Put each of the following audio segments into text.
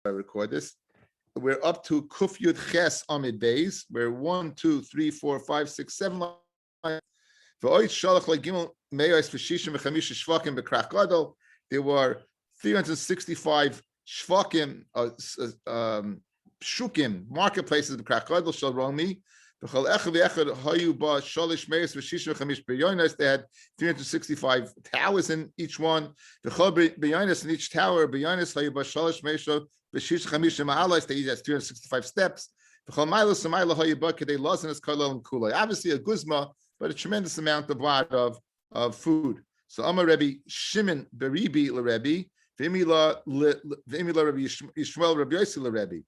I record this. We're up to Kuf Yud Ches Amid Beis. We're 1, 2, 3, 4, 5, 6, 7 lines. There were 365 shvakim, shukim, marketplaces in Krach Gadol shel Romi. They had 365 towers in each one. In each tower, they each has 365 steps. Obviously a guzma, but a tremendous amount of food. So Amar Rabbi Shimon Beribi LeRebbi, V'imila Rabbi Yishmael Rabbi Yossi LeRebbi.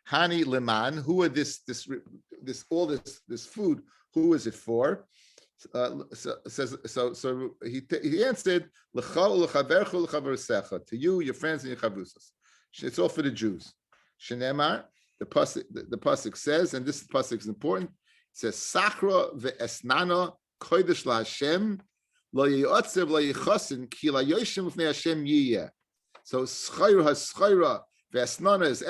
Hani Leman, who are this food? Who is it for? So he answered, to you, your friends, and your chavrusas. It's all for the Jews. Shenemar, the pasuk says, and this pasuk is important. It says, Sachra ve'esnana kodesh laHashem lo yiyotzev lo yichasin ki la yoshim l'fnei Hashem yiyeh. So schayra ve'esnana is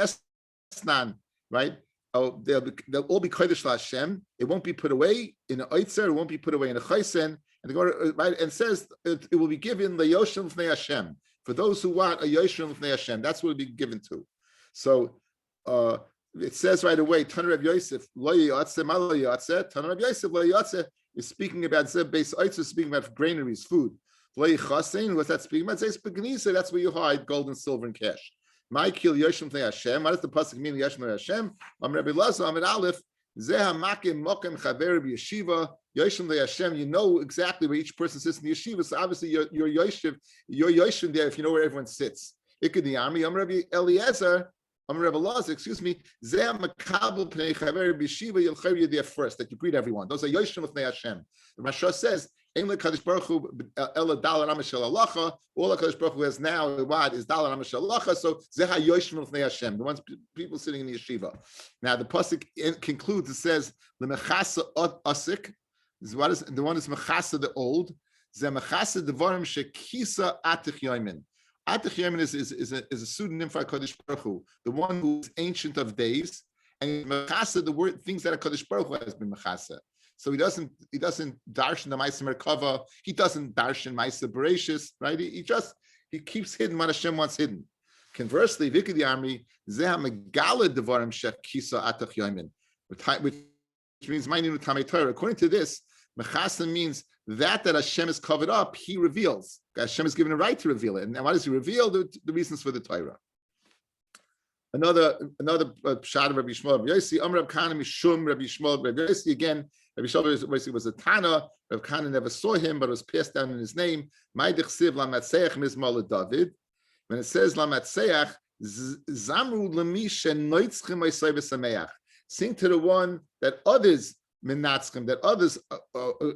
Esnan, right? Oh, they'll all be kodesh laHashem. It won't be put away in an oitzer. It won't be put away in a chaysen. And right, and says it will be given layoshim l'fnei Hashem for those who want a yoshim l'fnei Hashem. That's what it will be given to. So it says right away, Tana Rav Yosef lo yiyotze ma lo yiyotze. Tana Rav Yosef lo yiyotze is speaking about base oitzer, speaking about granaries, food. Lo yichasin, what's that speaking about? It's begnisa. That's where you hide gold and silver and cash. My kill Yoshim Tnei Hashem. What does the pasuk mean? Yoshim Tnei Hashem. Rabbi Laza Amid Aleph. Zeh Hamakim Mokem Chaver Yeshiva. Yoshim Tnei Hashem. You know exactly where each person sits in the yeshiva. So obviously you're Yoshim there if you know where everyone sits. Ikadi Ami. Rabbi Eliezer. Rabbi Laza. Excuse me. Zeh Makabel Pnei Chaver Yeshiva. You'll chaver you there first. That you greet everyone. Those are Yoshim Tnei Hashem. The Mashra says. All the Kadosh Baruch Hu has now what is Dalar Amashal Lacha. So Zeha Yoshim L'fnei Hashem, the ones people sitting in the yeshiva. Now the pasuk concludes. It says Lemechasa Asik. What is the one is Mechasa the old? Ze Mechasa Devarim Shekisa Atich Yomin. Atich Yomin is a pseudonym for Kadosh Baruch Hu, the one who is ancient of days, and Mechasa the word things that a Kadosh Baruch Hu has been Mechasa. So he doesn't darshan the Ma'aser Merkava. He doesn't darshan Ma'aser Bereshis, right? He keeps hidden what Hashem wants hidden. Conversely, Vikid Yamri Zeh Megala Devarim Shekisa Atach Yomin, which means Ma'ayin Tamei Torah. According to this, Mechasa means that Hashem is covered up. He reveals. Hashem is given a right to reveal it. And what does He reveal? The reasons for the Torah. Another pshat of Rabbi Yishmael Rabbi Yossi. Rab Kana Mishum Rabbi Yishmael Rabbi Yossi. Again, Rabbi Yishmael was a Tana. Rav Kana never saw him, but it was passed down in his name. Ma'idechsiv lamatseach mizmal David. When it says lamatseach, zamru lemi shenoitzchem oisay v'sameach. Sing to the one that others menatzchem, that others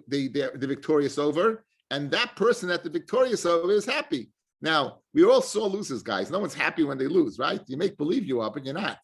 they're victorious over, and that person that they're victorious over is happy. Now, we all saw losers, guys. No one's happy when they lose, right? You make believe you are, but you're not.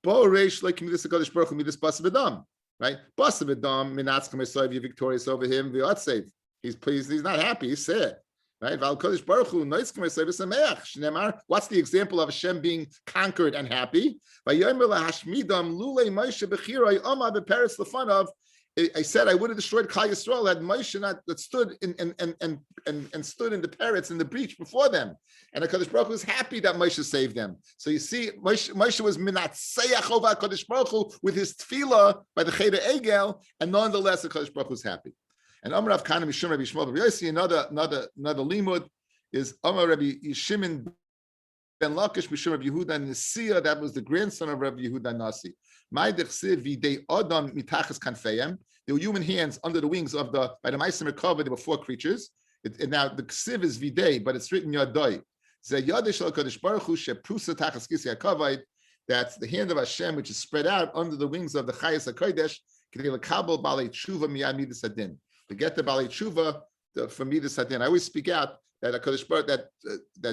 Bo reish like this Kadosh Baruch Hu midas basavidam, right? Basavidam minatzchem esoiv, you're victorious over him. V'yotzev, he's pleased. He's not happy. He's sad, right? Val Kadosh Baruch Hu noitzchem esoiv v'sameach. Shnemar. What's the example of Hashem being conquered and happy? Vayomer lahashmidam lulei Moshe bechiroi omar beperetz lefanav. I said I would have destroyed Klal Yisrael had Moshe not that stood and stood in the parrots in the breach before them, and HaKadosh Baruch Hu was happy that Moshe saved them. So you see, Moshe was minatseach over HaKadosh Baruch Hu with his tefillah by the Cheder Egel, and nonetheless HaKadosh Baruch Hu was happy. And Amar Rav Kana Mishum Rabbi Yishmael Rabbi Yossi, another limud is Amar Rabbi Shimon ben Lakish Mishum Rabbi Yehuda Nasiya. That was the grandson of Rabbi Yehuda Nasi. There were human hands under the wings of by the Ma'aser Merkava. There were 4 creatures. Now the ksiv is videi, but it's written yadoi. That's the hand of Hashem, which is spread out under the wings of the Chayas HaKodesh. To get the Balei Tshuva from Midas Hadin. I always speak out that HaKadosh Baruch that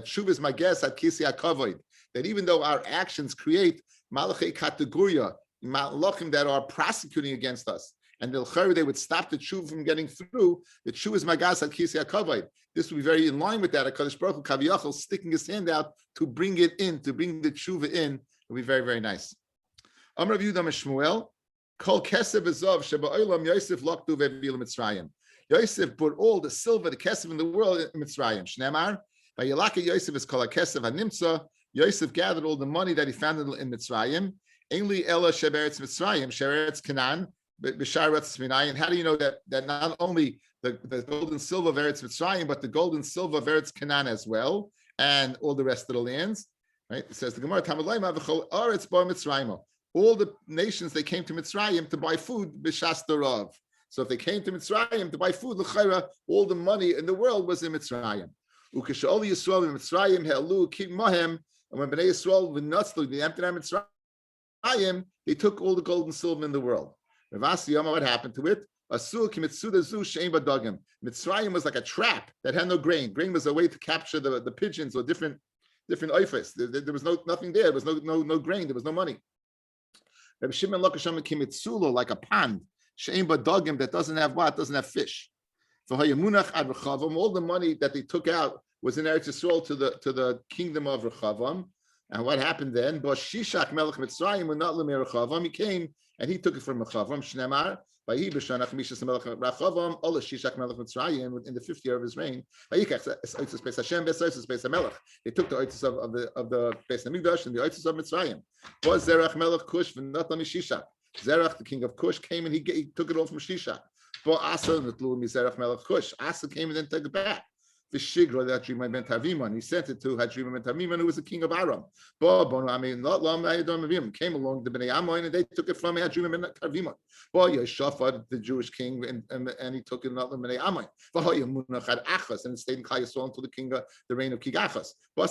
Tshuva is my guess at Kisi HaKavod. That even though our actions create malachei kategoria, malachim that are prosecuting against us, and they would stop the tshuva from getting through. The tshuva is magas al kisei hakavod. This would be very in line with that. HaKadosh Baruch Hu kaviyachol sticking his hand out to bring it in, to bring the tshuva in. It would be very, very nice. Amar Rav Yehuda Shmuel, kol kesef v'zav sheba'olam Yosef loktu ve'vilu Mitzrayim. Yosef put all the silver, the kesef in the world in Mitzrayim. Shneimar, vayilaka Yosef is kol kesef hanimtza. Yosef gathered all the money that he found in Mitzrayim. Ainli ela sheberetz Mitzrayim, sheberetz Canaan, b'sharetz Minayin. How do you know that not only the gold and silver of Eretz Mitzrayim, but the gold and silver of Eretz Canaan as well, and all the rest of the lands? Right? It says the Gemara, Tamalayma v'chol aretz ba Mitzrayim. All the nations, they came to Mitzrayim to buy food, b'shas darav. So if they came to Mitzrayim to buy food, l'chayra, all the money in the world was in Mitzrayim. Ukesha'ol Yisrael in Mitzrayim he'alu kib mohem. And when Bnei Yisrael v'natzlu, they emptied out Mitzrayim, they took all the gold and silver in the world. Ravasi Yama, what happened to it? Mitzrayim was like a trap that had no grain. Grain was a way to capture the pigeons or different oifes. There was nothing there. There was no grain. There was no money. Rabbi Shimon Lokasham became like a pond. Shein badagim that doesn't have what? Doesn't have fish. All the money that they took out was in Eretz Yisrael to the kingdom of Rechavam. And what happened then? Shishak Melech Mitzrayim were not Lemir Rechavam. He came and he took it from Rechavam. Shnemar. In the 5th year of his reign, they took the oitzes of the Beis Hamikdash and the oitzes of Mitzrayim. Was Zerach Melech Kush v'nat la Shishak? Zerach, the king of Kush, came and he took it all from Shishak. But Asa netlu mizerach Melech Kush. Asa came and then took it back. The Shigra that Hadrima ben Taviman, he sent it to Hadrima ben Taviman, who was the king of Aram. Came along the Bnei Ammon and they took it from Hadrima ben Taviman. Yeshafat, the Jewish king, and he took it not the Bnei Ammon. And it stayed in Klal Yisrael until the reign of King Achaz. But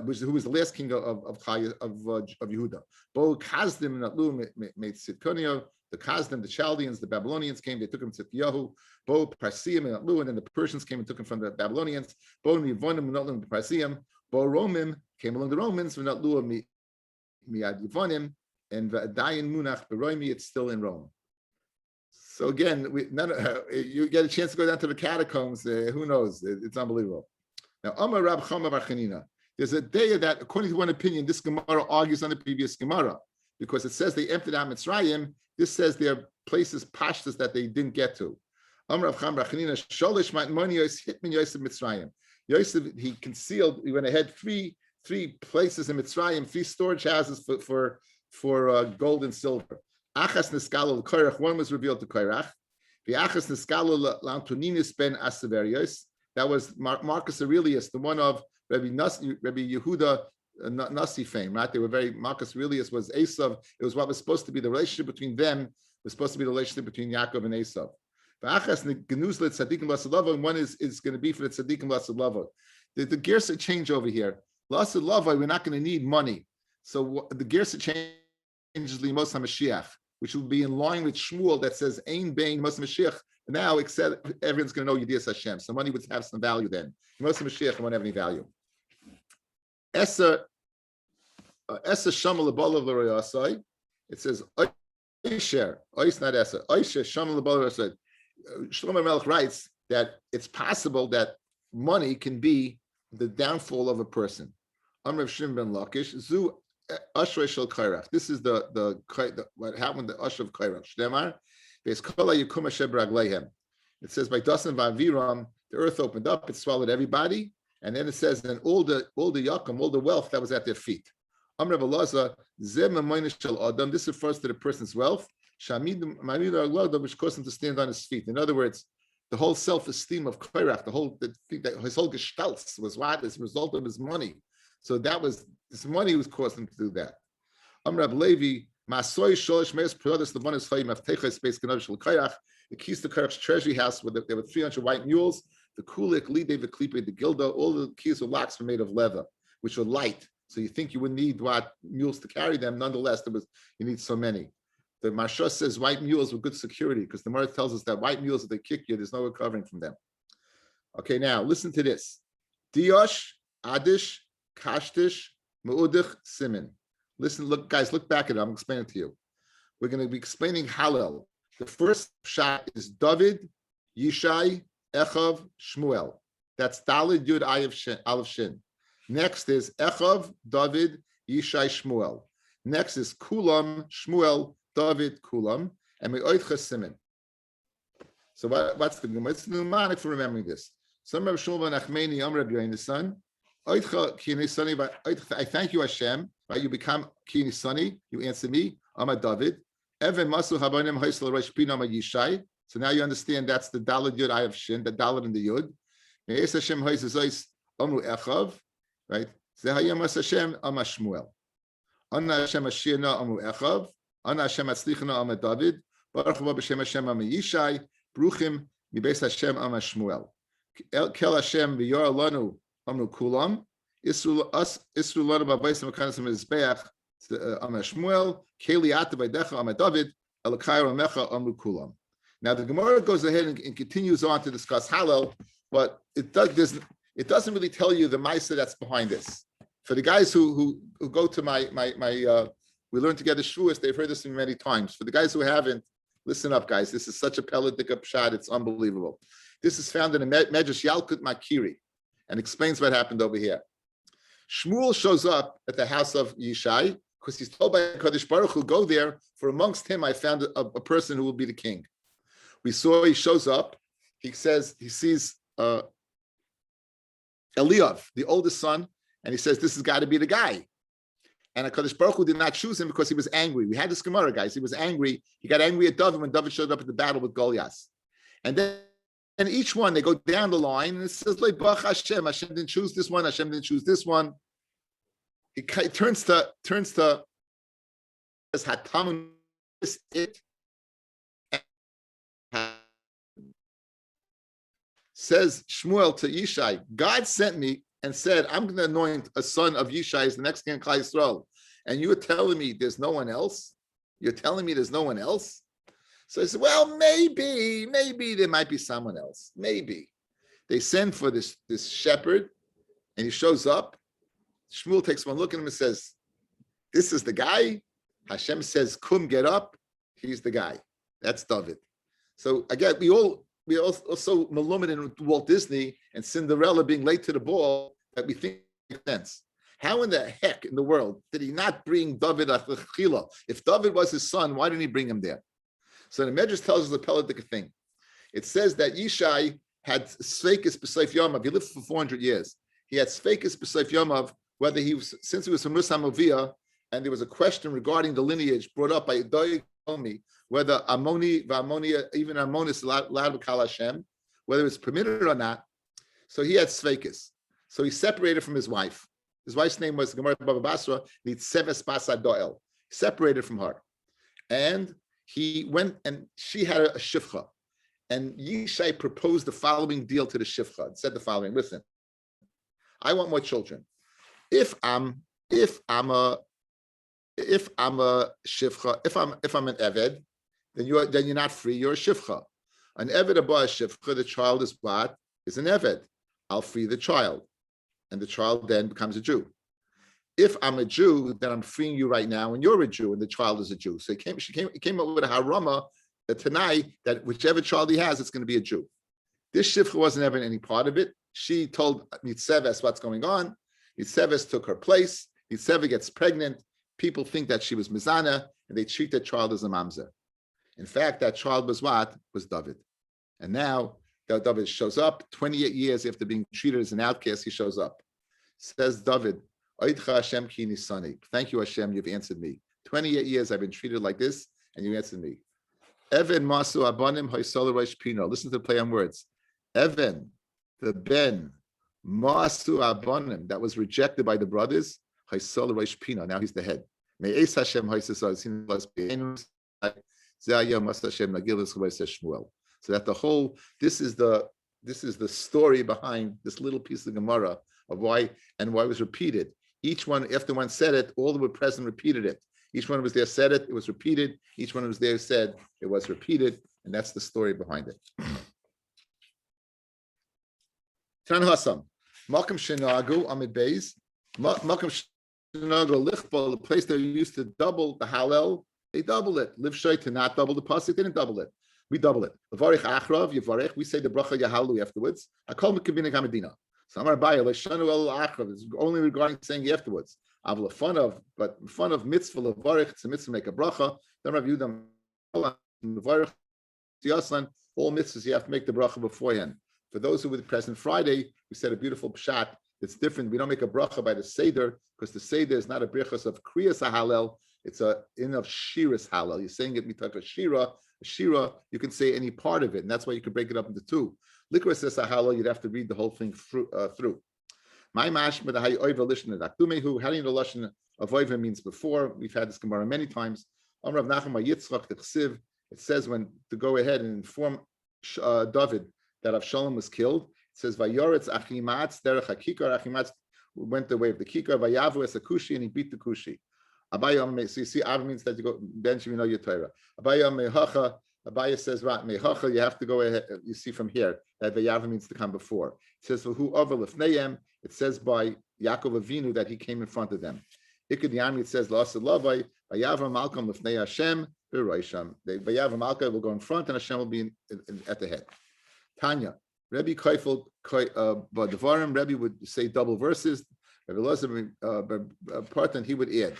who was the last king of Yehuda? Bo Kazdim Natlu made Sidkonio. The Kazdim, the Chaldeans, the Babylonians came. They took him to Tzidkiyahu. Bo Parsiim and Natlu, and then the Persians came and took him from the Babylonians. Bo Nivonim Natlu and Parsiim. Bo Romim came along the Romans. Natlu Miad Yivonim and Dayan Munach Beroimi. It's still in Rome. So again, you get a chance to go down to the catacombs. Who knows? It's unbelievable. Now, Amar Rab Chama Bar Chanina. There's a day that, according to one opinion, this Gemara argues on the previous Gemara because it says they emptied out Mitzrayim. This says there are places, pashtas that they didn't get to. Amar Rav Chama Bar Chanina, Sholish Ma'moni Hitmin Yosef Mitzrayim. Yosef, he concealed. He went ahead three places in Mitzrayim, 3 storage houses for gold and silver. Achas Neskalo Korach. One was revealed to Korach. The Achas Neskalo L'Antoninis ben Asaverios. That was Marcus Aurelius, the one of Rabbi Yehuda Nasi fame, right? They were Marcus Aurelius was Esav. It was what was supposed to be the relationship between them. It was supposed to be the relationship between Yaakov and Esav. And one is going to be for the tzaddikim lasalava. The Gersa change over here. Lasalava, we're not going to need money. So the Gersa changes Limos HaMashiach, which will be in line with Shmuel that says Ein Bein Mos Mashiach. Now, except everyone's going to know Yediyas Hashem. So money would have some value then. Mos Mashiach won't have any value. Esa Shamal Abalav L'Royasai. It says Oisher. Ois not Esa. Oisher Shamal Abalav L'Royasai. Shlomo Melech writes that it's possible that money can be the downfall of a person. Amr Shimon ben Lakish Zu Ashrei Shel Kairach. This is the what happened the Ashrei of Kairach. Shnemar. It says by Dasan Vaviram, the earth opened up, it swallowed everybody, and then it says, and all the yakum, all the wealth that was at their feet. This refers to the person's wealth, which caused him to stand on his feet. In other words, the whole self-esteem of Korach, his whole gestalt was what? As a result of his money. So this money was causing him to do that. Amr Levi. The keys to Korach's treasury house, where there were 300 white mules, the kulik, lidei, the klipe, the gilda, all the keys of locks were made of leather, which were light. So you think you would need what mules to carry them. Nonetheless, you need so many. The Marsha says white mules were good security because the Gemara tells us that white mules, if they kick you, there's no recovering from them. Okay, now listen to this. Diosh, Adish, Kashtish, Me'udich, Simin. Listen, look, guys, look back at it. I'm explaining it to you. We're going to be explaining Hallel. The first shot is David, Yishai, Echav, Shmuel. That's Dalid Yud Aleph Shin. Next is Echav, David, Yishai, Shmuel. Next is Kulam, Shmuel, David, Kulam, and Me'oitcha Simen. So what's the Gemara? It's the mnemonic for remembering this. Some Rabbi Shmuel ben Achmeni, Rabbi Yoin the son. I thank you, Hashem. Right, you become Kini Sani. You answer me. I'm a David. Even Masu Habanim Haisel Rosh Pinam Yishai. So now you understand that's the Dalad Yud I have Shin, the Dalad and the Yud. Me'es Hashem Haisel Amru Echav. Right. Zehayim Mas Hashem Amar Shmuel. Anna Hashem Ashirna Amru Echav. Anna Hashem Atzlichna Amar David. Baruch Hu B'Shem Hashem Amar Yishai. Bruchim Mibeis Hashem Amar Shmuel. Kel Hashem V'Yor Lanu Amru Kulam. Isru Lanu B'Baisim Mekanis Mizbeach Amar Shmuel. Keli Ata V'Decha Amar David. Elakai Ramecha Amru Kulam. Now the Gemara goes ahead and continues on to discuss Hallel, but it doesn't really tell you the Maisa that's behind this. For the guys who go to my we learn together Shavuos, they've heard this many times. For the guys who haven't, listen up, guys. This is such a Peladik Pshat, it's unbelievable. This is found in a Medrash Yalkut Makiri and explains what happened over here. Shmuel shows up at the house of Yishai because he's told by Kadosh Baruch Hu, go there, for amongst him I found a person who will be the king. We saw he shows up, he says, he sees Eliav, the oldest son, and he says, this has got to be the guy. And HaKadosh Baruch Hu did not choose him because he was angry. We had this Gemara, guys. He was angry. He got angry at David when David showed up at the battle with Goliath. And then each one, they go down the line, and it says, like, Baruch Hashem, Hashem didn't choose this one, Hashem didn't choose this one. It turns to as Hatam is it. Says Shmuel to Yishai, God sent me and said, I'm going to anoint a son of Yishai as the next king of Klal Yisrael. And you're telling me there's no one else? You're telling me there's no one else? So I said, well, maybe there might be someone else. Maybe. They send for this shepherd, and he shows up. Shmuel takes one look at him and says, this is the guy. Hashem says, Kum, get up. He's the guy. That's David. So again, we also malumin in Walt Disney and Cinderella being late to the ball that we think makes sense. How in the heck in the world did he not bring David Achila? If David was his son, why didn't he bring him there? So the Medrash tells us the Peladik thing. It says that Yishai had Sveikis B'Seif Yomav. He lived for 400 years. He had Sveikis B'Seif Yomav, whether he was, since he was from Rus HaMavia, and there was a question regarding the lineage brought up by Doeg Omi, whether Ammonia, even Ammonis allowed to call Hashem, whether it's permitted or not. So he had Sveikis. So he separated from his wife. His wife's name was Gemara Baba Basra, Nitzeves Basa Doel. Separated from her. And he went, and she had a shifcha. And Yishai proposed the following deal to the shifcha. It said the following, listen, I want more children. If I'm a shifcha, if I'm an eved, then you're not free. You're a shifcha. An eved abba shifcha. The child is what? Is an eved. I'll free the child, and the child then becomes a Jew. If I'm a Jew, then I'm freeing you right now, and you're a Jew, and the child is a Jew. So she came up with a harama, a tanai, that whichever child he has, it's going to be a Jew. This shifcha wasn't ever any part of it. She told Nitzeves what's going on. Nitzeves took her place. Nitzeves gets pregnant. People think that she was Mizana, and they treat that child as a mamzer. In fact, that child was what? Was David. And now David shows up, 28 years after being treated as an outcast, he shows up. Says David, Oidcha Hashem ki nisani. Thank you, Hashem, you've answered me. 28 years I've been treated like this, and you answered me. Even masu abanim haisol reish pino. Listen to the play on words. Even, the ben, masu abanim, that was rejected by the brothers, haisol reish pino. Now he's the head. Me'es Hashem haisasal sinlas be'enus. So that the whole, this is the story behind this little piece of Gemara of why it was repeated. Each one, after one said it, all that were present repeated it. Each one who was there said it, it was repeated. Each one who was there said it was repeated, and that's the story behind it. Tan Hassam, Malcolm Shenagu Amid Beis, Malcolm the place they used to double the Hallel, they double it. Liv Shoy to not double the pasuk, they didn't double it. We double it. Levarich achrav yivarech. We say the bracha yahalu afterwards. Akol mekabina gamadina. So Amar Abaye leishanu el achrav is only regarding saying afterwards. Avla fun of mitzvah levarich. It's a mitzvah to make a bracha. Then Rav Yudam levarich tiyaslan. All mitzvahs you have to make the bracha beforehand. For those who were present Friday, we said a beautiful pshat. It's different. We don't make a bracha by the seder because the seder is not a brichas of kriyas halal. It's a in of shiras halal. You're saying it mitach a shira. A shira, you can say any part of it, and that's why you can break it up into two. Likra says halal. You'd have to read the whole thing through. My mashma the hay oiva lishna daktumehu. How do you know lashon of oiva means before? We've had this gemara many times. Amrav Nachum Yitzchak the chsiv. It says when to go ahead and inform David that Avshalom was killed. It says Vayoretz Achimatz derech hakikar. Achimatz went the way of the kikar. Vayavu es a kushi, and he beat the kushi. Abaya, so you see, Av means that you go bench, you know your Torah. Abaya mehacha. Abaya says right mehacha. You have to go ahead. You see from here that Vayavu means to come before. It says who over lefneim. It says by Yaakov Avinu that he came in front of them. Ikad Yami, it says La'aseh Lavai Vayavu Malcolm lefnei Hashem. Vayav Malka will go in front, and Hashem will be at the head. Tanya, Rabbi Kaifel, but Devarim, Rabbi would say double verses. Rabbi Elazar part, and he would add.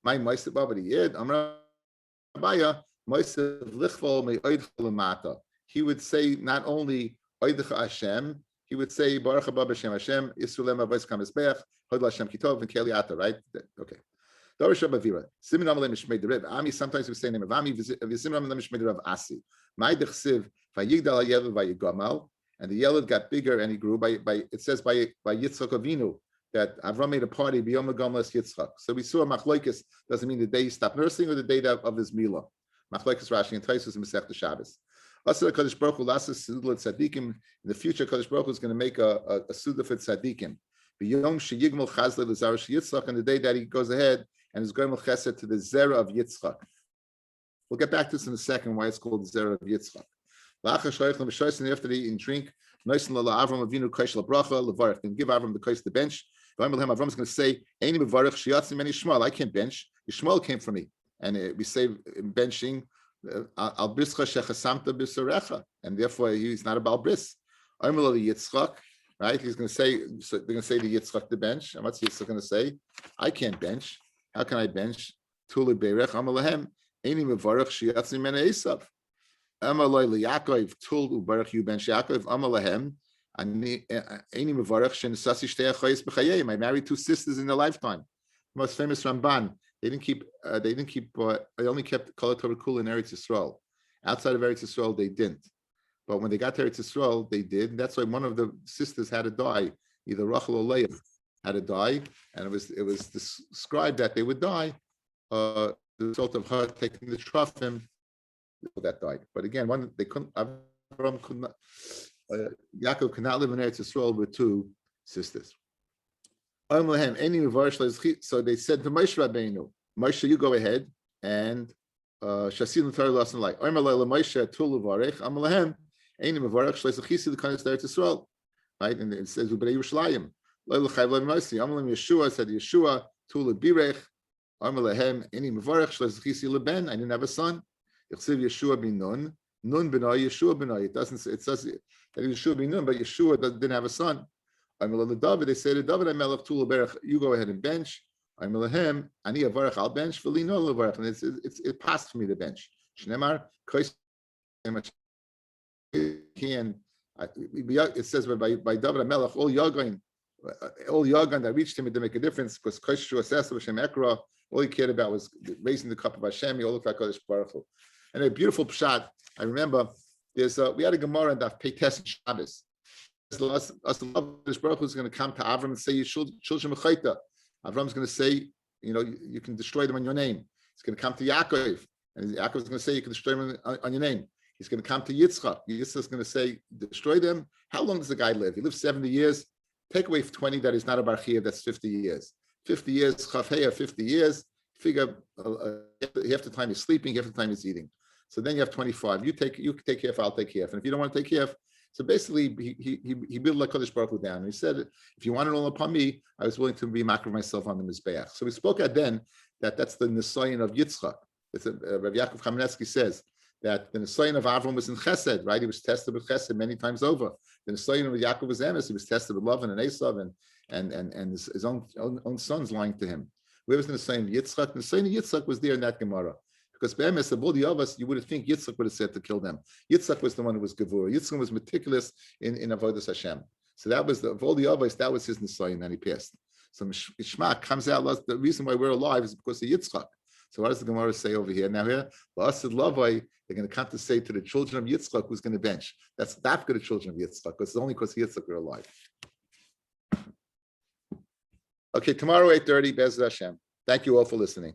My Meister Baba, he add. Amra Abaya, Meister Lichval me Oidchal Mata. He would say not only Oidcha Hashem, he would say Baruch Haba B'Shem Hashem, Yisrael Avos Kamesbech, Hod Hashem Kitov, and Keliata. Right? Okay. Sometimes we say name of Ami, Asi. And the Yelad got bigger and he grew by it says by Yitzchak Avinu that Avram made a party beyond Megamlas Yitzchak. So we saw Machlokes doesn't mean the day he stopped nursing or the day of his Mila. Machlokes Rashi and Taisus and Masech Shabbos. Also, Kadosh Baruch Hu lasses Sudla Tzadikim. In the future, Kadosh Baruch Hu is going to make a Suda for Tzadikim. B'yom sheyigmol chazle l'zar Yitzchak, and the day that he goes ahead and is going chesed to the zera of Yitzchak. We'll get back to this in a second, why it's called the zera of Yitzchak. After they eat and drink, then give Avram the kais the bench. Avram's going to say, I can't bench. Yishmael came from me. And we say in benching, and therefore he's not about bris. Yitzchak, right? He's going to say, so they're going to say to Yitzchak the bench. And what's Yitzchak going to say? I can't bench. How can I bench? Tulu berech amalahem. Any mevarach shiatzi mena esav. Amaloi liYaakov tul ubarach you bench Yaakov amalahem. Any mevarach shenisasi shtei achayis b'chayim. I married two sisters in their lifetime. Most famous Ramban. They only kept Kol Torah Kula in Eretz Yisrael. Outside of Eretz Yisrael, they didn't. But when they got to Eretz Yisrael, they did. And that's why one of the sisters had to die. Either Rachel or Leah had to die. And it was described that they would die the result of her taking the Trofim that died. But again, Yaakov could not live in Eretz Yisrael with two sisters. So they said to Moshe Rabbeinu, Moshe, you go ahead and Shasil Torah lost in light. Right, and it says Yerushalayim. Yeshua said Yeshua Tula Birech. I didn't have a son. Yeshua bin Nun. Nun b'nai, Yeshua b'nai. It says that Yeshua bin Nun, but Yeshua didn't have a son. David, they say to David, you go ahead and bench. I'm Lahem, Ani Avarach, I'll bench, Felino Lavarach, and it passed for me to bench. Shnemar, it says by David Amelach, all Yagan that reached him, it didn't make a difference because Koshu Asasa Hashem Ekra, all he cared about was raising the cup of Hashem. He all looked like Kodesh Baruch Hu. And a beautiful pshat. I remember we had a Gemara in Daf Peites Shabbos. Kodesh Baruch Hu is going to come to Avram and say, Shulchan Mechaita. Avram's going to say, you can destroy them on your name. He's going to come to Yaakov, and Yaakov is going to say, you can destroy them on your name. He's going to come to Yitzchak. Yitzchak is going to say, destroy them. How long does the guy live? He lives 70 years. Take away 20 that is not a barchia, that's 50 years. 50 years, chafeya, 50 years. Figure half the time he's sleeping, half the time he's eating. So then you have 25. You take half, I'll take half. And if you don't want to take half, So basically, he built like Kodesh Baruch Hu down. And he said, if you want it all upon me, I was willing to be makriv myself on the Mizbeach. So we spoke at then that's the Nisayin of Yitzchak. Rabbi Yaakov Kamenetsky says that the Nisayin of Avram was in Chesed, right? He was tested with Chesed many times over. The Nisayin of Yaakov was Emes. He was tested with Lavan and Esav and his own sons lying to him. Where was the Nisayin of Yitzchak? The Nisayin of Yitzchak was there in that Gemara. Because Be'emes, of all the others, you would have think Yitzchak would have said to kill them. Yitzchak was the one who was Gevurah. Yitzchak was meticulous in Avodas Hashem. So that was of all the others, that was his Nisayin, and he passed. So Ishmael comes out, the reason why we're alive is because of Yitzchak. So what does the Gemara say over here? Now here, La'asid Lavai, they're going to come to say to the children of Yitzchak who's going to bench. That's Dafka the children of Yitzchak, because it's only because of Yitzchak we're alive. Okay, tomorrow 8:30, Be'ez Hashem. Thank you all for listening.